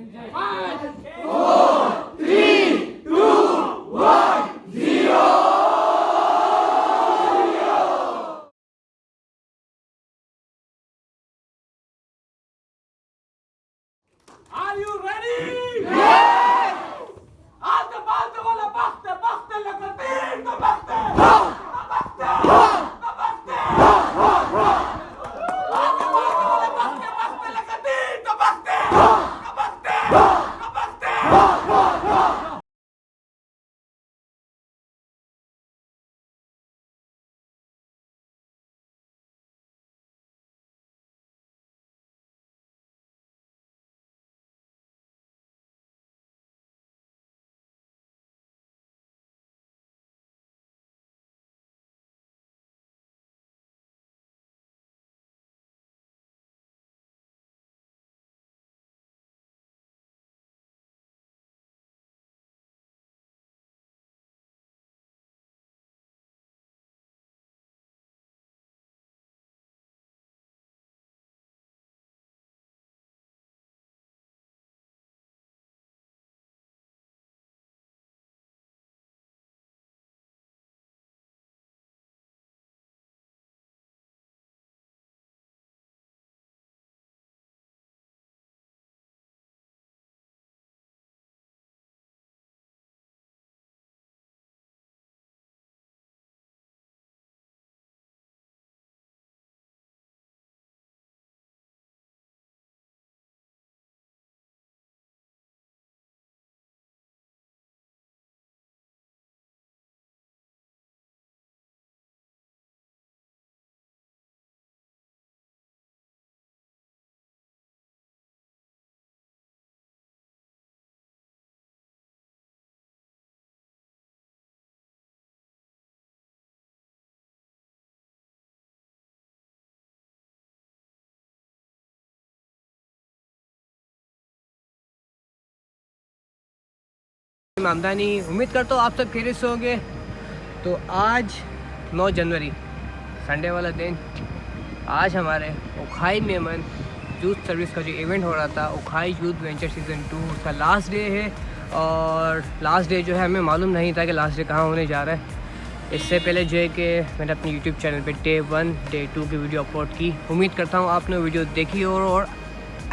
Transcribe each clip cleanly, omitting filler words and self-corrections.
Are you ready? Yes! Alte Balte wala bachte, bachte lakatir, da bachte! Da bachte! Da bachte! Alte Balte wala bachte, bachte lakatir, da bachte! Da bachte! Da bachte! आमदनी उम्मीद करता हूँ आप सब खैरियत से होंगे। तो आज 9 जनवरी संडे वाला दिन, आज हमारे उखाई मेमन यूथ सर्विस का जो इवेंट हो रहा था, उखाई यूथ वेंचर सीज़न 2, उसका लास्ट डे है। और लास्ट डे जो है हमें मालूम नहीं था कि लास्ट डे कहाँ होने जा रहा है। इससे पहले जो है कि मैंने अपने यूट्यूब चैनल पे डे 1 डे 2 की वीडियो अपलोड की। उम्मीद करता हूँ आपने वीडियो देखी हो और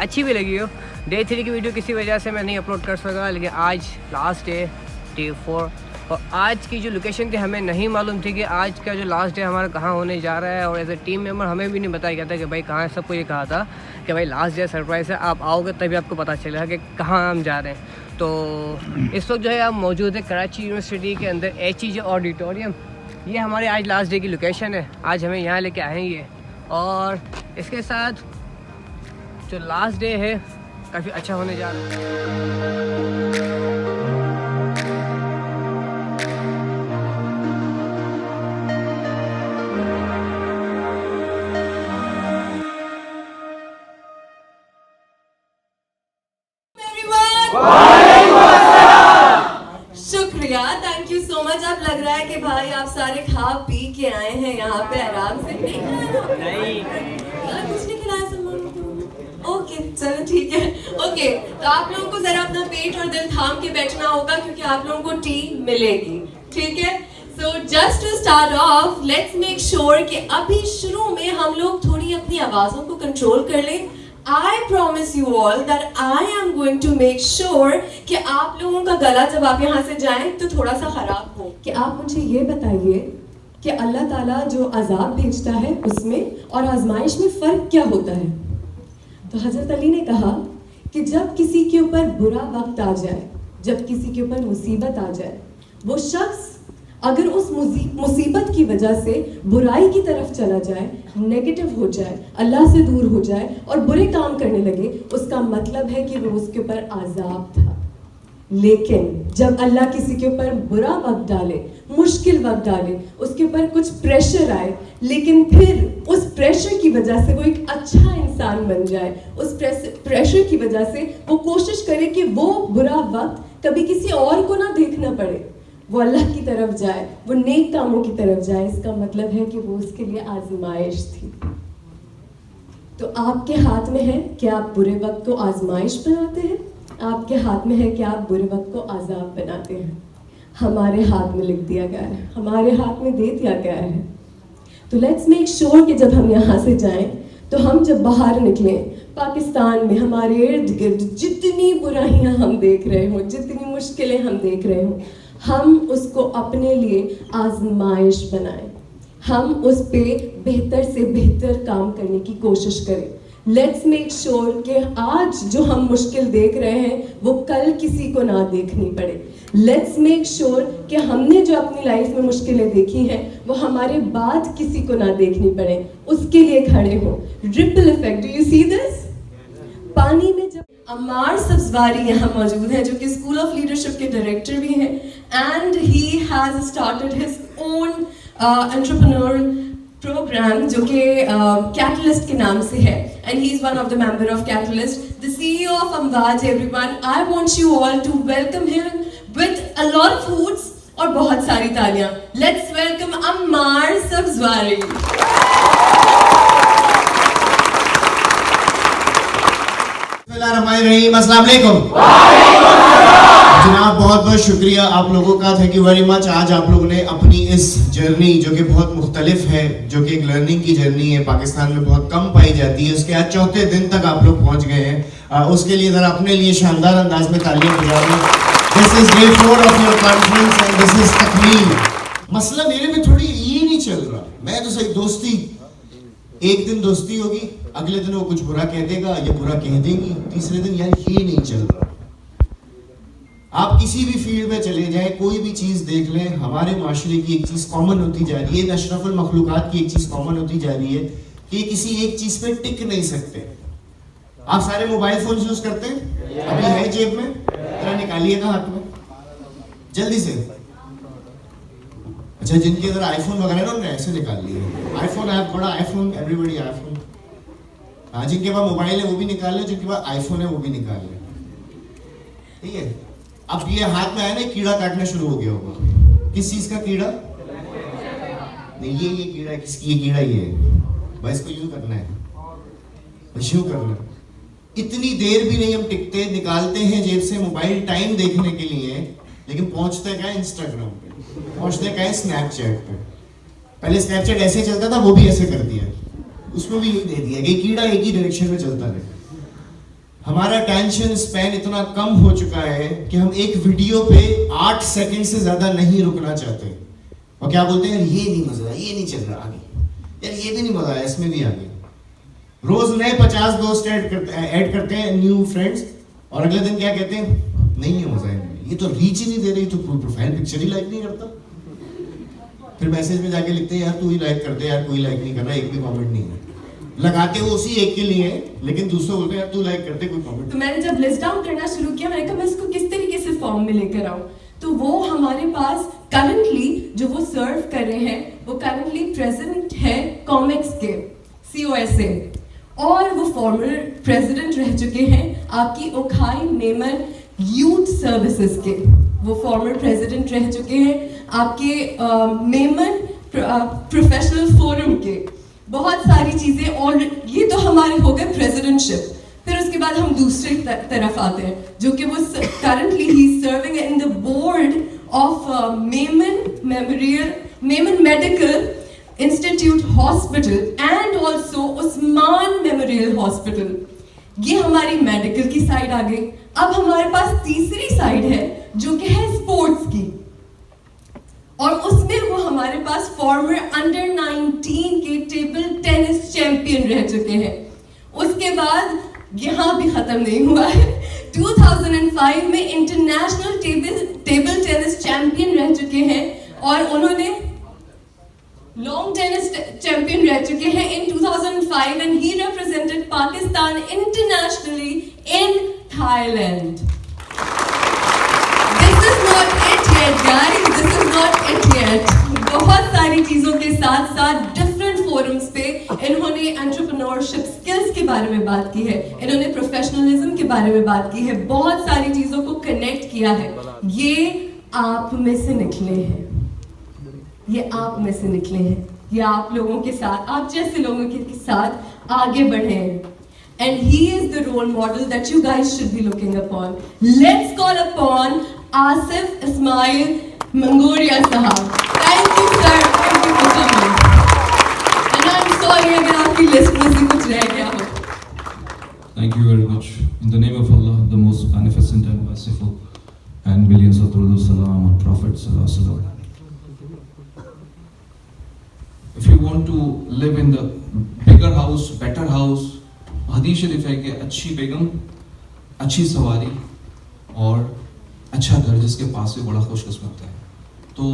अच्छी भी लगी हो। डे 3 की वीडियो किसी वजह से मैं नहीं अपलोड कर सका, लेकिन आज लास्ट डे डे 4, और आज की जो लोकेशन थी हमें नहीं मालूम थी कि आज का जो लास्ट डे हमारा कहाँ होने जा रहा है। और एज ए टीम मेंबर हमें भी नहीं बताया गया था कि भाई कहाँ है। सबको ये कहा था कि भाई लास्ट डे सरप्राइज़ है, आप आओगे तभी आपको पता चलेगा कि कहाँ हम जा रहे हैं। तो इस वक्त जो है आप मौजूद है कराची यूनिवर्सिटी के अंदर HEJ ऑडिटोरियम। ये हमारे आज लास्ट डे की लोकेशन है, आज हमें यहाँ लेके आएंगे। और इसके साथ जो लास्ट डे है काफ़ी अच्छा होने जा रहा है। शुक्रिया, थैंक यू सो मच। अब लग रहा है कि भाई आप सारे खा पी के आए हैं यहाँ पे आराम से। नहीं कुछ नहीं खिलाया सब लोगों को। ओके चलो ठीक है। ओके तो आप लोगों को जरा अपना पेट और दिल थाम के बैठना होगा क्योंकि आप लोगों को टी मिलेगी, ठीक है। So just to start off let's make sure कि अभी शुरू में हम लोग थोड़ी अपनी आवाज़ों को कंट्रोल कर लें। I promise you all that I am going to make sure कि आप लोगों का गला जब आप यहाँ से जाएं तो थोड़ा सा खराब हो। कि आप मुझे ये बताइए कि अल्लाह ताला जो अजाब भेजता है उसमें और आजमाइश में फ़र्क क्या होता है। तो हज़रत अली ने कहा कि जब किसी के ऊपर बुरा वक्त आ जाए, जब किसी के ऊपर मुसीबत आ जाए, वो शख्स अगर उस मुसीबत की वजह से बुराई की तरफ चला जाए, नेगेटिव हो जाए, अल्लाह से दूर हो जाए और बुरे काम करने लगे, उसका मतलब है कि वो उसके ऊपर आज़ाब था। लेकिन जब अल्लाह किसी के ऊपर बुरा वक्त डाले, मुश्किल वक्त डाले, उसके ऊपर कुछ प्रेशर आए, लेकिन फिर उस प्रेशर की वजह से वो एक अच्छा इंसान बन जाए, उस प्रेशर की वजह से वो कोशिश करे कि वो बुरा वक्त कभी किसी और को ना देखना पड़े, वो अल्लाह की तरफ जाए, वो नेक कामों की तरफ जाए, इसका मतलब है कि वो उसके लिए आजमाइश थी। तो आपके हाथ में है कि आप बुरे वक्त को आजमाइश बनाते हैं आपके हाथ में है कि आप बुरे वक्त को आज़ाद बनाते हैं। हमारे हाथ में लिख दिया गया है, हमारे हाथ में दे दिया गया है। तो लेट्स मेक श्योर कि जब हम यहाँ से जाएं तो हम जब बाहर निकलें, पाकिस्तान में हमारे इर्द गिर्द जितनी बुराइयां हम देख रहे हों, जितनी मुश्किलें हम देख रहे हों, हम उसको अपने लिए आजमाइश बनाएं, हम उस पे बेहतर से बेहतर काम करने की कोशिश करें। लेट्स मेक श्योर कि आज जो हम मुश्किल देख रहे हैं वो कल किसी को ना देखनी पड़े। लेट्स मेक श्योर कि हमने जो अपनी लाइफ में मुश्किलें देखी हैं वो हमारे बाद किसी को ना देखनी पड़े, उसके लिए खड़े हो। Ripple effect, do you see this? पानी में जब अम्मार सब्जवारी यहाँ मौजूद हैं जो कि स्कूल ऑफ लीडरशिप के डायरेक्टर भी हैं, and he has started his own entrepreneurial programme जो कि कैटलिस्ट के नाम से है, and he is one of the member of Catalyst, the CEO of Amwaj. Everyone, I want you all to welcome him with a lot of hoots और बहुत सारी तालियां. Let's welcome Ammar Sabzwari. अस्सलाम वालेकुम जनाब, बहुत बहुत शुक्रिया आप लोगों का, थैंक यू वेरी मच। आज आप लोगों ने अपनी इस जर्नी जो कि बहुत मुख्तलिफ है, जो कि एक लर्निंग की जर्नी है, पाकिस्तान में बहुत कम पाई जाती है, उसके आज चौथे दिन तक आप लोग पहुंच गए हैं। उसके लिए ज़रा अपने लिए शानदार अंदाज में तालियां बजाएं। This is day 4 of your conference and this is तकमील। मसला मेरे में थोड़ी ये नहीं चल रहा, मैं तो सही दोस्ती, एक दिन दोस्ती होगी, अगले दिन वो कुछ बुरा कह देगा या बुरा कह देगी, तीसरे दिन यार ये नहीं चल रहा। आप किसी भी फील्ड में चले जाएं, कोई भी चीज देख लें, हमारे माशरे की एक चीज कॉमन होती जा रही है, अशरफुल मखलूकात की एक चीज कॉमन होती जा रही है कि किसी एक चीज पे टिक नहीं सकते। आप सारे मोबाइल फोन यूज करते हैं, अभी है जेब में, जरा निकालिएगा हाथ में जल्दी से। अच्छा, जिनके अंदर आईफोन वगैरह ना उन्होंने ऐसे निकाल लिए। आईफोन है, बड़ा आईफोन, एवरीबॉडी आईफोन। हाँ, जिनके पास मोबाइल है वो भी निकाल ले, जिनके पास आईफोन है वो भी निकाल ले, ठीक है। अब ये हाथ में आया ना, कीड़ा काटना शुरू हो गया होगा। किस चीज का कीड़ा? नहीं, ये कीड़ा है, किसकी? ये कीड़ा ये है भाई, इसको यूं करना है, यूं करना है। इतनी देर भी नहीं हम टिकते, निकालते हैं जेब से मोबाइल टाइम देखने के लिए, लेकिन पहुंचते क्या इंस्टाग्राम पे, पहुंचते क्या स्नैपचैट पे। पहले स्नैपचैट ऐसे चलता था, वो भी ऐसे कर दिया, उसमें भी यही दे दिया कि कीड़ा एक ही डायरेक्शन में चलता रहे। हमारा टेंशन स्पैन इतना कम हो चुका है कि हम एक वीडियो पे 8 सेकंड से ज्यादा नहीं रुकना चाहते, और क्या बोलते हैं, ये नहीं मजा, ये नहीं चल रहा आगे, यार ये भी नहीं मजा आया, इसमें भी आगे। रोज नए 50 दोस्त ऐड करते हैं, न्यू फ्रेंड्स, और अगले दिन क्या कहते हैं, नहीं है मजा है, ये तो रीच ही नहीं दे रही, तो प्रोफाइल पिक्चर ही लाइक नहीं करता। फिर मैसेज में जाके लिखते हैं, यार तू ही लाइक कर दे, यार कोई लाइक नहीं कर रहा, एक भी कमेंट नहीं है। लगाते वो उसी एक के लिए, लेकिन दूसरे बोलते हैं यार तू लाइक करते, कोई कमेंट। तो मैंने जब लिस्ट डाउन करना शुरू किया, मैंने कहा मैं इसको किस तरीके से फॉर्म में लेकर आऊं। तो वो हमारे पास करंटली जो वो सर्व कर रहे हैं, वो करंटली प्रेसिडेंट है कॉमिक्स के, COSA, और वो फॉर्मर प्रेसिडेंट रह चुके हैं आपकी ओखाई मेमन यूथ सर्विसेज के, वो फॉर्मर प्रेसिडेंट रह चुके हैं आपके मेमन प्रोफेशनल फोरम के, बहुत सारी चीजें। और ये तो हमारे हो गए प्रेसिडेंटशिप। फिर उसके बाद हम दूसरी तरफ आते हैं, जो कि वो currently he serving in the board of Memon medical institute hospital and also Usman memorial hospital. ये हमारी मेडिकल की साइड आ गई। अब हमारे पास तीसरी साइड है जो कि है स्पोर्ट्स की, और उसमें वो हमारे पास फॉर्मर अंडर 19 के टेबल टेनिस चैंपियन रह चुके हैं। उसके बाद यहाँ भी खत्म नहीं हुआ है, 2005 में इंटरनेशनल टेबल टेनिस चैंपियन रह चुके हैं, और उन्होंने लॉन्ग टेनिस चैंपियन रह चुके हैं इन 2005, and he represented Pakistan internationally in Thailand. This is not it yet, guys. This is not it yet. बहुत सारी चीजों के साथ साथ डिफरेंट फोरम्स पे इन्होंने एंटरप्रेन्योरशिप स्किल्स के बारे में बात की है, इन्होंने प्रोफेशनलिज्म के बारे में बात की है, बहुत सारी चीजों को कनेक्ट किया है। ये आप में से निकले हैं, ये आप में से निकले हैं, ये आप लोगों के साथ, आप जैसे लोगों के साथ आगे बढ़े हैं। and he is the role model that you guys should be looking upon. Let's call upon Asif Ismail Mangoria Sahab. Thank you sir, thank you for coming. And I'm sorry अगर आपकी लिस्ट में से कुछ रह गया हो. Thank you very much. In the name of Allah, the most beneficent and merciful, and millions of durood salam on Prophet Sallallahu Alaihi Wasallam. If you want to live in the bigger house, better house, हदीस शरीफ है कि अच्छी बेगम, अच्छी सवारी और अच्छा घर जिसके पास से बड़ा खुशकिस्मत है. तो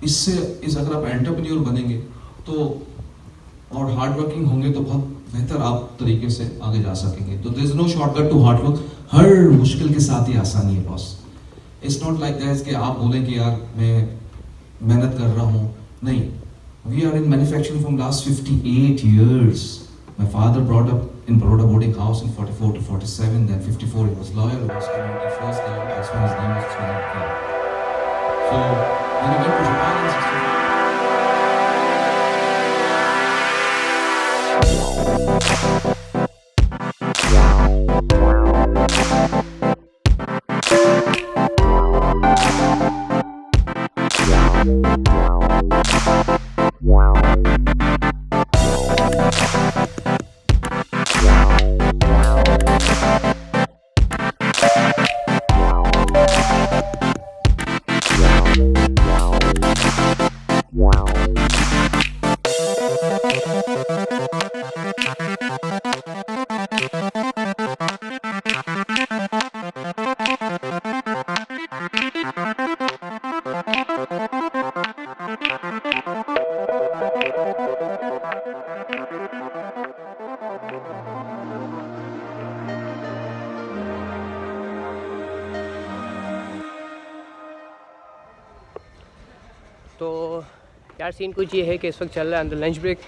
इससे अगर आप एंटरप्रेन्योर बनेंगे तो और हार्ड वर्किंग होंगे तो बहुत बेहतर आप तरीके से आगे जा सकेंगे. तो there is no shortcut to hard work. हर मुश्किल के साथ ही आसानी है boss. It's not like that कि आप बोलें कि यार मैं मेहनत कर रहा हूँ. नहीं, we are in manufacturing from last 58 years. My father brought up in Baroda boarding house in 44 to 47, then 54 he was lawyer, he was community first lawyer, that's when his name was Usman Khan. So when he went to Japan in 65, तो यार scene कुछ ये है कि इस वक्त चल रहा है अंदर लंच ब्रेक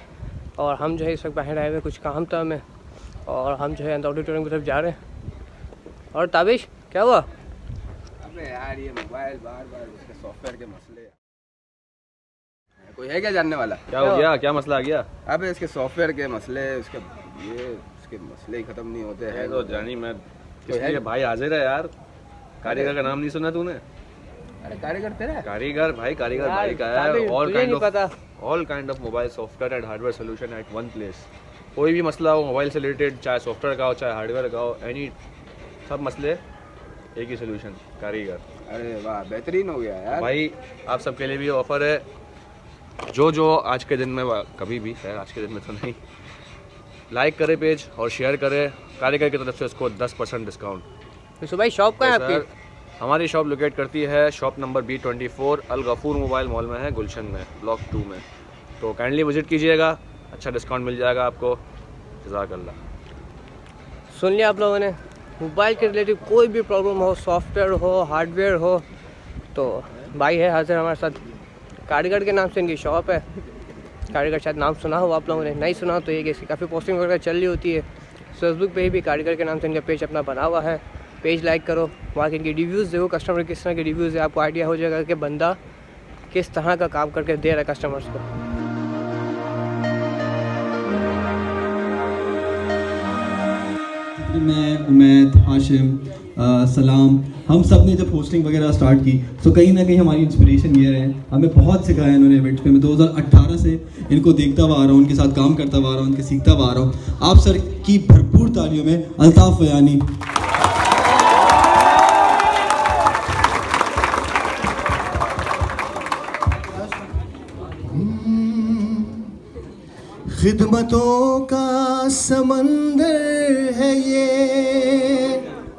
और हम जो है इस वक्त बाहर आए हुए कुछ काम था हमें और हम जो है अंदर ऑडिटोरियम की तरफ जा रहे हैं. और ताबिश क्या हुआ? अबे यार ये मोबाइल बार बार इसके सॉफ्टवेयर के मसले. कोई है क्या जानने वाला? क्या हो गया? क्या मसला आ गया? अबे इसके सॉफ्टवेयर के मसले, इसके मसले ही खत्म नहीं होते हैं. तो जानी मैं कोई है? इसलिए भाई हाजिर है यार. कारीगर का नाम नहीं सुना तूने? अरे कारीगर तेरा है? कारीगर भाई, कारीगर यार, भाई का ताबिश, है. तुझे नहीं पता. All kind of mobile software and hardware solution at one place. कोई भी मसला हो मोबाइल से रिलेटेड, चाहे सॉफ्टवेयर का हो चाहे हार्डवेयर का हो, एनी सब मसले एक ही सोल्यूशन, कारीगर. अरे वाह, बेहतरीन हो गया यार. भाई आप सबके लिए भी ऑफर है. जो आज के दिन में, कभी भी है, आज के दिन में तो नहीं, लाइक करे पेज और शेयर करे. कारीगर की तरफ से उसको 10% डिस्काउंट. तो भाई शॉप कहाँ है सर, आपकी? हमारी शॉप लोकेट करती है शॉप नंबर B24 अल गफूर मोबाइल मॉल में है, गुलशन में, ब्लॉक 2 में. तो काइंडली विजिट कीजिएगा, अच्छा डिस्काउंट मिल जाएगा आपको. जज़ाकल्लाह. सुन लिया आप लोगों ने. मोबाइल के रिलेटिव कोई भी प्रॉब्लम हो, सॉफ्टवेयर हो, हार्डवेयर हो, तो भाई है हाजिर हमारे साथ. कारीगर के नाम से इनकी शॉप है. कारीगर शायद नाम सुना हो आप लोगों ने, नहीं सुना तो ये कि इसकी काफ़ी पोस्टिंग वगैरह चल रही होती है. फेसबुक पे भी कारीगर के नाम से इनका पेज अपना बना हुआ है. पेज लाइक करो, वहाँ के इनके रिव्यूज़ देखो, कस्टमर किस तरह के रिव्यूज़ है, आपको आइडिया हो जाएगा कि बंदा किस तरह का काम करके दे रहा है कस्टमर्स को. मैं उमैद, हाशिम, सलाम, हम सब ने जब होस्टिंग वगैरह स्टार्ट की तो कहीं ना कहीं हमारी इंस्पिरेशन ये रहे. हमें बहुत सिखाया इन्होंने इवेंट्स पे. मैं 2018 से इनको देखता हुआ आ रहा हूँ, उनके साथ काम करता हुआ आ रहा हूँ, उनके सीखता हुआ आ रहा हूँ. आप सर की भरपूर तालियों में अल्ताफ़ बयानी. खिदमतों का समंदर है ये.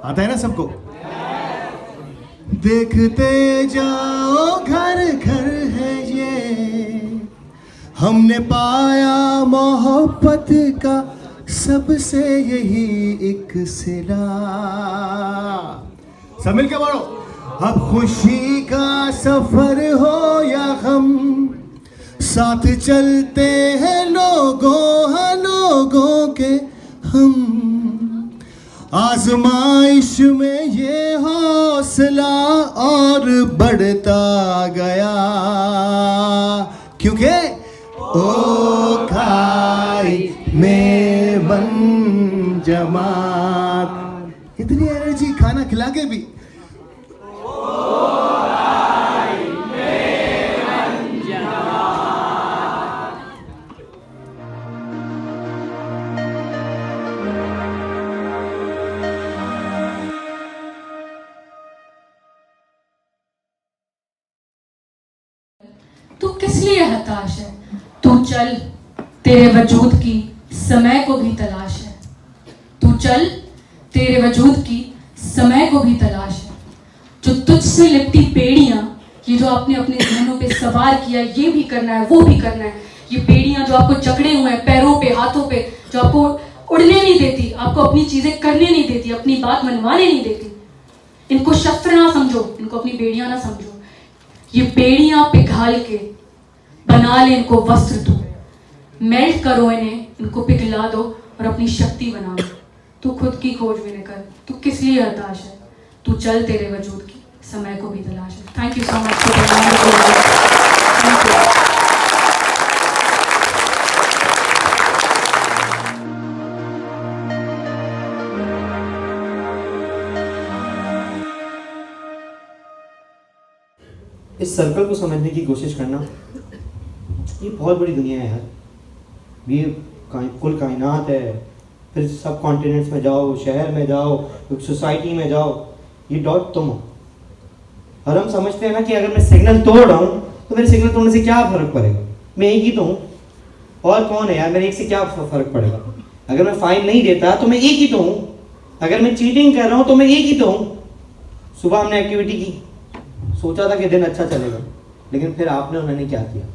आता है ना सबको? देखते जाओ घर घर है ये. हमने पाया मोहब्बत का सबसे यही एक सिला. सब मिल के बोलो. अब खुशी का सफर हो या गम, साथ चलते हैं लोगों के हम. आजमाइश में ये हौसला और बढ़ता गया, क्योंकि ओ खाई में बन जब आगे भी। तू किस लिए हताश है? तू चल, तेरे वजूद की समय को भी तलाश है। तू चल, तेरे वजूद की समय को भी तलाश है। जो तुझसे लिपटी बेड़ियां, ये जो आपने अपने जहनों पे सवार किया, ये भी करना है, वो भी करना है, ये बेड़ियां जो आपको जकड़े हुए हैं पैरों पे, हाथों पे, जो आपको उड़ने नहीं देती, आपको अपनी चीजें करने नहीं देती, अपनी बात मनवाने नहीं देती, इनको शस्त्र ना समझो, इनको अपनी बेड़ियां ना समझो। ये बेड़ियां पिघाल के बना ले इनको वस्त्र तू, मेल्ट करो इन्हें, इनको पिघला दो और अपनी शक्ति बना लो। तू खुद की खोज में निकल, तू किस लिए हताश है? तू चल, तेरे वजूद की समय को भी तलाश है। Thank you so much. इस सर्कल को समझने की कोशिश करना, ये बहुत बड़ी दुनिया है यार। ये कुल कायनात है, फिर सब कॉन्टिनेंट्स में जाओ, शहर में जाओ, सोसाइटी में जाओ, ये डॉट तुम हो। और हम समझते हैं ना कि अगर मैं सिग्नल तोड़ रहा हूँ तो मेरे सिग्नल तोड़ने से क्या फ़र्क पड़ेगा, मैं एक ही तो हूँ, और कौन है यार, मेरे एक से क्या फ़र्क पड़ेगा। अगर मैं फाइन नहीं देता तो मैं एक ही तो हूँ, अगर मैं चीटिंग कर रहा हूँ तो मैं एक ही तो हूँ। सुबह हमने एक्टिविटी की, सोचा था कि दिन अच्छा चलेगा, लेकिन फिर आपने उन्होंने क्या किया,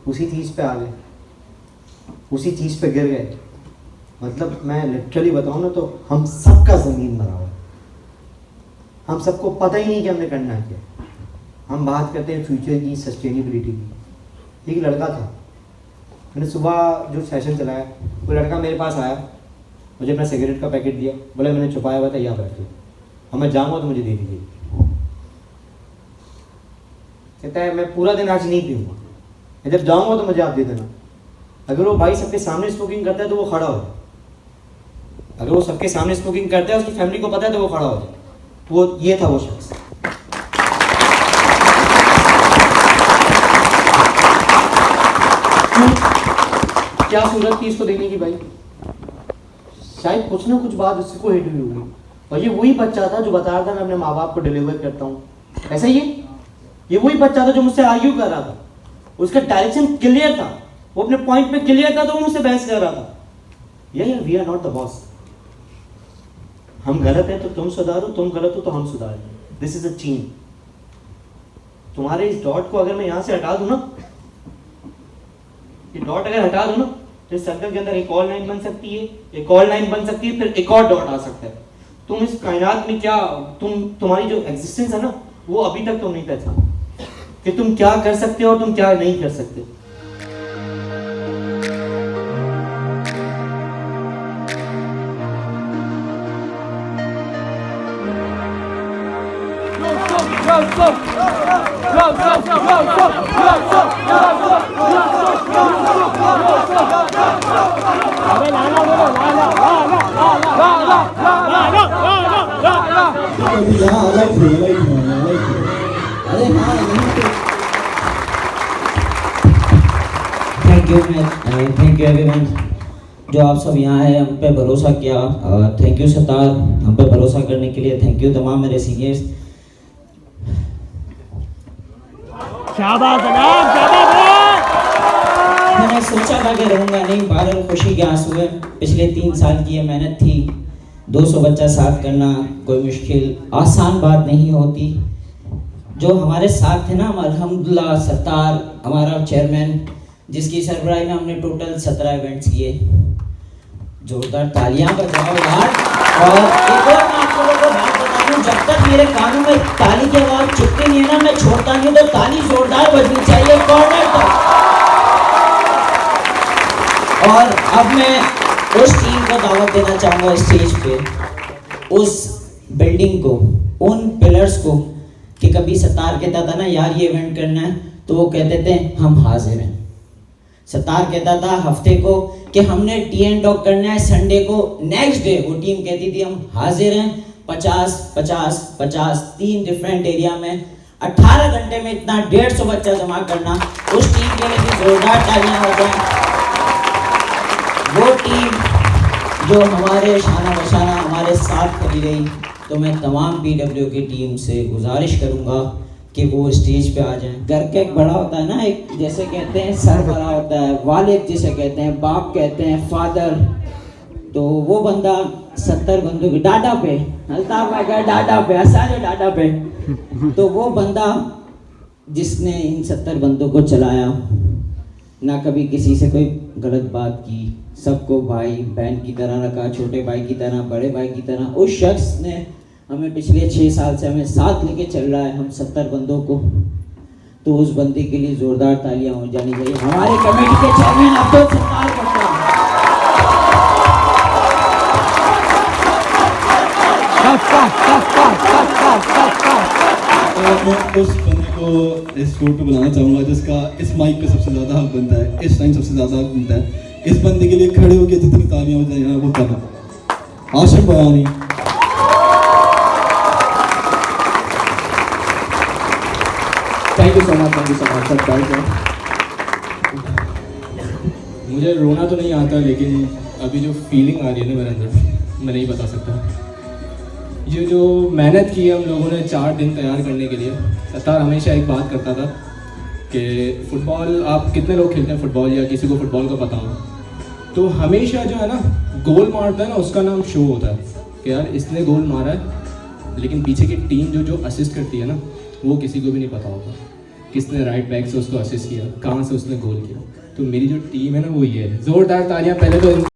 उसी चीज़ पे आ गए, उसी चीज़ पे गिर गए। मतलब मैं लिटरली बताऊँ ना तो हम सबका ज़मीन मरा हुआ है, हम सबको पता ही नहीं कि हमने करना है क्या। हम बात करते हैं फ्यूचर की, सस्टेनेबिलिटी की। एक लड़का था, मैंने सुबह जो सेशन चलाया, वो लड़का मेरे पास आया, मुझे अपना सिगरेट का पैकेट दिया, बोला मैंने छुपाया हुआ था, यहाँ पर रखिए, और मैं जाऊँगा तो मुझे दे दीजिए। कहता है मैं पूरा दिन आज नहीं पीऊँगा, मैं जब जाऊँगा तो मुझे आप दे देना। अगर वो भाई सबके सामने स्मोकिंग करता है तो वो खड़ा हो जाए, अगर वो सबके सामने स्मोकिंग करता है, उसकी फैमिली को पता है तो वो खड़ा हो जाए। वो ये था वो शख्स। क्या सूरत थी इसको देने की भाई, शायद कुछ ना कुछ बात उसको हिट हुई होगी। और ये वही बच्चा था जो बता रहा था मैं अपने माँ बाप को डिलीवर करता हूँ, ऐसा ही है। ये वही बच्चा था जो मुझसे आर्ग्यू कर रहा था, उसका डायरेक्शन क्लियर था, वो अपने पॉइंट पे क्लियर था, तो वो मुझसे बहस कर रहा था। यार we are not the boss. हम गलत हैं तो तुम सुधारो, तुम गलत हो तो हम सुधारें। This is a chain. तुम्हारे इस डॉट को अगर मैं यहाँ से हटा दूँ ना, ये डॉट अगर हटा दूँ ना, तो इस सर्कल के अंदर एक और लाइन बन सकती है, एक और लाइन बन सकती है, फिर एक और डॉट आ सकता है। तुम इस कायनात में क्या, तुम्हारी जो एग्जिस्टेंस है ना, वो अभी तक तुम नहीं पहचान कि तुम क्या कर सकते हो और तुम क्या नहीं कर सकते। थैंक यू एवरीवन जो आप सब यहाँ हैं, हम पे भरोसा किया। थैंक यू सतार, हम पे भरोसा करने के लिए। थैंक यू तमाम मेरे सीनियर्स। मैंने सोचा था कि रहूँगा नहीं, बहरहाल खुशी के आंसू है। पिछले 3 साल की ये मेहनत थी, 200 बच्चा साथ करना कोई मुश्किल आसान बात नहीं होती। जो हमारे साथ थे ना, अल्हम्दुलिल्लाह सत्तार हमारा चेयरमैन, जिसकी सरबराही में हमने टोटल 17 इवेंट्स किए। जोरदार तालियां बजाओ यार। और एक और मैं आप लोगों को बात बता दूं, जब तक मेरे कानों में ताली की आवाज़ चुपती नहीं है ना, मैं छोड़ता नहीं, तो ताली जोरदार बजनी चाहिए कॉर्नर तक। और अब मैं उस टीम को दावत देना चाहूँगा स्टेज पे, उस बिल्डिंग को, उन पिलर्स को, कि कभी सत्तार कहता था ना यार ये इवेंट करना है, तो वो कहते थे हम हाजिर हैं। सत्तार कहता था हफ्ते को कि हमने टी एंड टॉक करना है संडे को, नेक्स्ट डे वो टीम कहती थी हम हाजिर हैं, 50, 50, 50 3 डिफरेंट एरिया में 18 घंटे में इतना 150 बच्चा जमा करना, उस टीम के लिए भी जोरदार तालियां हो जाएं। वो टीम जो हमारे शाना बशाना हमारे साथ खड़ी रही, तो मैं तमाम PW की टीम से गुजारिश करूंगा कि वो स्टेज पे आ जाएं। घर का एक बड़ा होता है ना, एक जैसे कहते हैं सर बड़ा होता है, वालिद जिसे कहते हैं, बाप कहते हैं, फादर, तो वो बंदा 70 बंदों की डाटा पे, अल्ताफ भाई का डाटा पे, असाजो डाटा पे, तो वो बंदा जिसने इन 70 बंदों को चलाया, ना कभी किसी से कोई गलत बात की, सबको भाई बहन की तरह रखा, छोटे भाई की तरह, बड़े भाई की तरह, उस शख्स ने हमें पिछले 6 साल से हमें साथ लेके चल रहा है, हम 70 बंदों को, तो उस बंदे के लिए जोरदार तालियां हो जानी चाहिए। हमारे कमेटी के चेयरमैन अब्दुल सत्तार बख्शा, मैं उस बंदे को इस फ्लोर पे बुलाना चाहूँगा जिसका इस माइक पे सबसे ज़्यादा हक बनता है, इस टाइम सबसे ज़्यादा हक बनता है। इस बंदे के लिए खड़े होकर जितनी तालियां हो जाए वो कर आशिफ बयानी। Thank you so much sir. मुझे रोना तो नहीं आता, लेकिन अभी जो फीलिंग आ रही है ना मेरे अंदर, मैं नहीं बता सकता। ये जो मेहनत की है हम लोगों ने 4 दिन तैयार करने के लिए। सत्तार हमेशा एक बात करता था कि फुटबॉल, आप कितने लोग खेलते हैं फुटबॉल या किसी को फुटबॉल का पता हो, तो हमेशा जो है ना गोल मारता है ना, उसका नाम शो होता है कि यार इसने गोल मारा है, लेकिन पीछे की टीम जो असिस्ट करती है ना, वो किसी को भी नहीं पता होता किसने राइट बैक से उसको असिस्ट किया, कहाँ से उसने गोल किया। तो मेरी जो टीम है ना वो ये है। जोरदार तालियां पहले तो